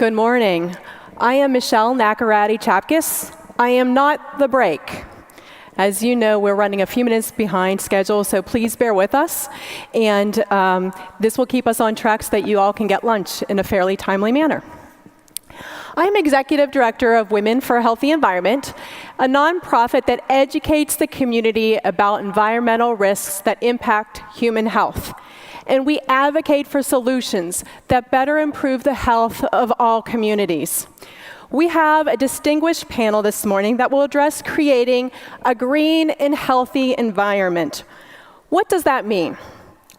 Good morning. I am Michelle Naccarati Chapkis. I am not the break. As you know, we're running a few minutes behind schedule, so please bear with us. And this will keep us on track so that you all can get lunch in a fairly timely manner. I'm Executive Director of Women for a Healthy Environment, a nonprofit that educates the community about environmental risks that impact human health. And we advocate for solutions that better improve the health of all communities. We have a distinguished panel this morning that will address creating a green and healthy environment. What does that mean?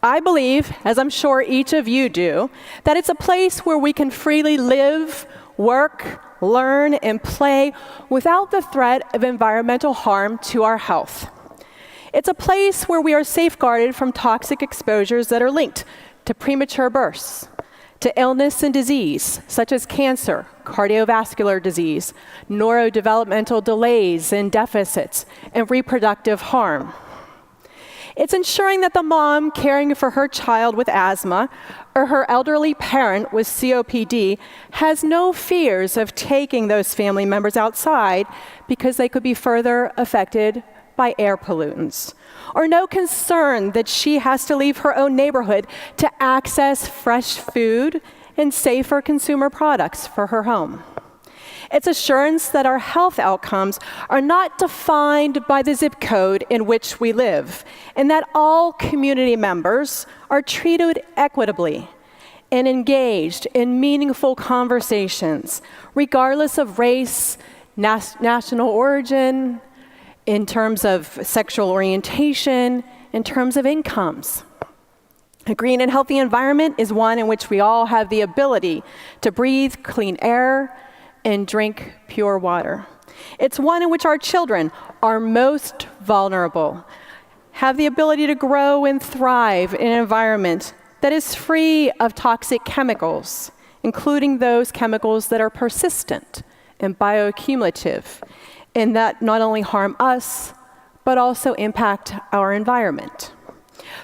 I believe, as I'm sure each of you do, that it's a place where we can freely live, work, learn, and play without the threat of environmental harm to our health. It's a place where we are safeguarded from toxic exposures that are linked to premature births, to illness and disease, such as cancer, cardiovascular disease, neurodevelopmental delays and deficits, and reproductive harm. It's ensuring that the mom caring for her child with asthma or her elderly parent with COPD has no fears of taking those family members outside because they could be further affected by air pollutants, or no concern that she has to leave her own neighborhood to access fresh food and safer consumer products for her home. It's assurance that our health outcomes are not defined by the zip code in which we live, and that all community members are treated equitably and engaged in meaningful conversations, regardless of race, national origin, in terms of sexual orientation, in terms of incomes. A green and healthy environment is one in which we all have the ability to breathe clean air and drink pure water. It's one in which our children are most vulnerable, have the ability to grow and thrive in an environment that is free of toxic chemicals, including those chemicals that are persistent and bioaccumulative, and that not only harm us, but also impact our environment.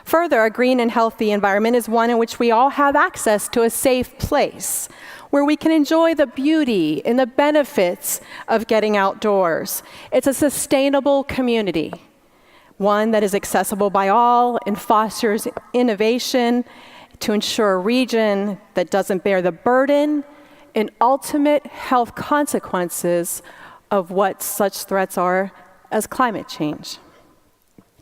Further, a green and healthy environment is one in which we all have access to a safe place where we can enjoy the beauty and the benefits of getting outdoors. It's a sustainable community, one that is accessible by all and fosters innovation to ensure a region that doesn't bear the burden and ultimate health consequences of what such threats are as climate change.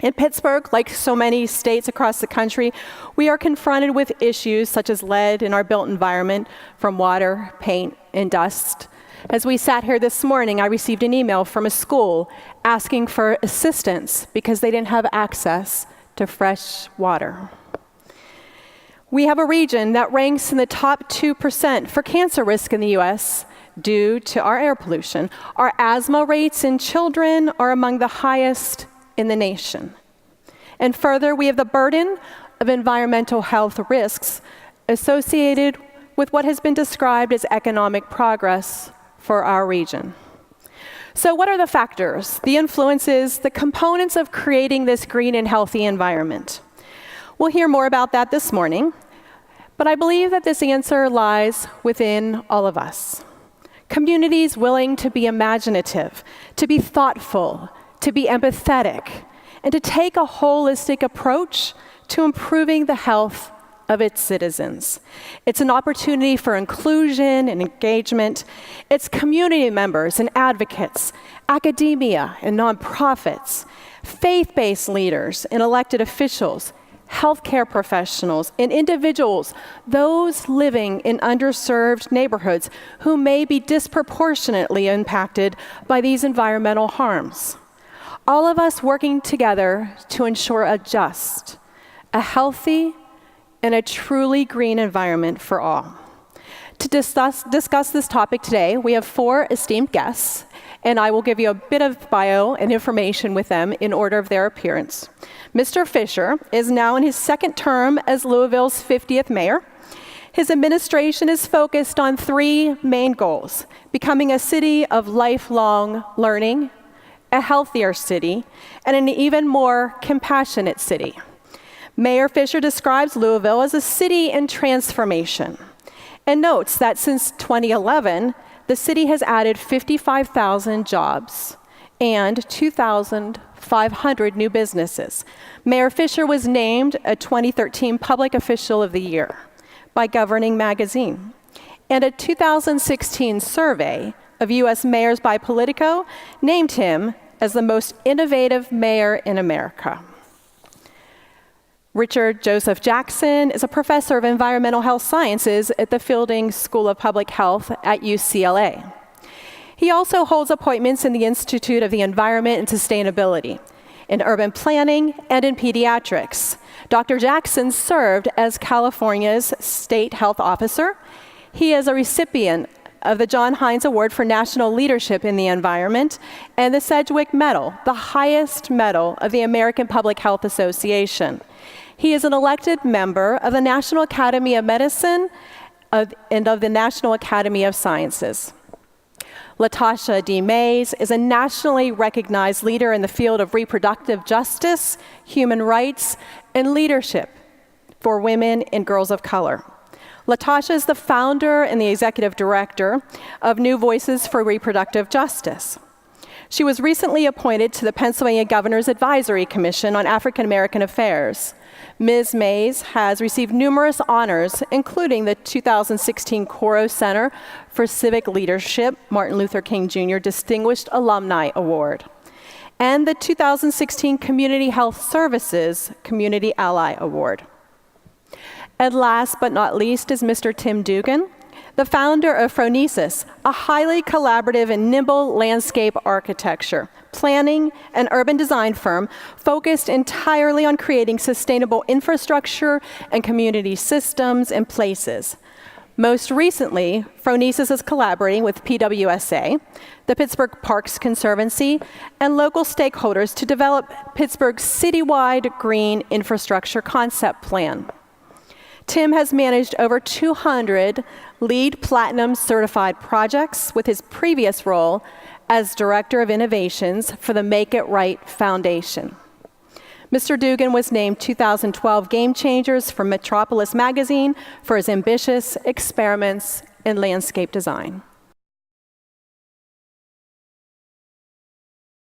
In Pittsburgh, like so many states across the country, we are confronted with issues such as lead in our built environment from water, paint, and dust. As we sat here this morning, I received an email from a school asking for assistance because they didn't have access to fresh water. We have a region that ranks in the top 2% for cancer risk in the US due to our air pollution. Our asthma rates in children are among the highest in the nation. And further, we have the burden of environmental health risks associated with what has been described as economic progress for our region. So what are the factors, the influences, the components of creating this green and healthy environment? We'll hear more about that this morning, but I believe that this answer lies within all of us. Communities willing to be imaginative, to be thoughtful, to be empathetic, and to take a holistic approach to improving the health of its citizens. It's an opportunity for inclusion and engagement. It's community members and advocates, academia and nonprofits, faith-based leaders and elected officials, healthcare professionals, and individuals, those living in underserved neighborhoods who may be disproportionately impacted by these environmental harms. All of us working together to ensure a just, a healthy, and a truly green environment for all. To discuss this topic today, we have 4 esteemed guests, and I will give you a bit of bio and information with them in order of their appearance. Mr. Fisher is now in his 2nd term as Louisville's 50th mayor. His administration is focused on 3 main goals: becoming a city of lifelong learning, a healthier city, and an even more compassionate city. Mayor Fisher describes Louisville as a city in transformation, and notes that since 2011, the city has added 55,000 jobs and 2,500 new businesses. Mayor Fisher was named a 2013 Public Official of the Year by Governing Magazine. And a 2016 survey of U.S. mayors by Politico named him as the most innovative mayor in America. Richard Joseph Jackson is a professor of environmental health sciences at the Fielding School of Public Health at UCLA. He also holds appointments in the Institute of the Environment and Sustainability, in urban planning, and in pediatrics. Dr. Jackson served as California's state health officer. He is a recipient of the John Hines Award for National Leadership in the Environment and the Sedgwick Medal, the highest medal of the American Public Health Association. He is an elected member of the National Academy of Medicine and of the National Academy of Sciences. Latasha D. Mays is a nationally recognized leader in the field of reproductive justice, human rights, and leadership for women and girls of color. Latasha is the founder and the executive director of New Voices for Reproductive Justice. She was recently appointed to the Pennsylvania Governor's Advisory Commission on African American Affairs. Ms. Mays has received numerous honors, including the 2016 Coro Center for Civic Leadership Martin Luther King Jr. Distinguished Alumni Award, and the 2016 Community Health Services Community Ally Award. And last but not least is Mr. Tim Dugan, the founder of Phronesis, a highly collaborative and nimble landscape architecture, planning, and urban design firm focused entirely on creating sustainable infrastructure and community systems and places. Most recently, Phronesis is collaborating with PWSA, the Pittsburgh Parks Conservancy, and local stakeholders to develop Pittsburgh's citywide green infrastructure concept plan. Tim has managed over 200 LEED Platinum certified projects with his previous role as Director of Innovations for the Make It Right Foundation. Mr. Dugan was named 2012 Game Changers for Metropolis Magazine for his ambitious experiments in landscape design.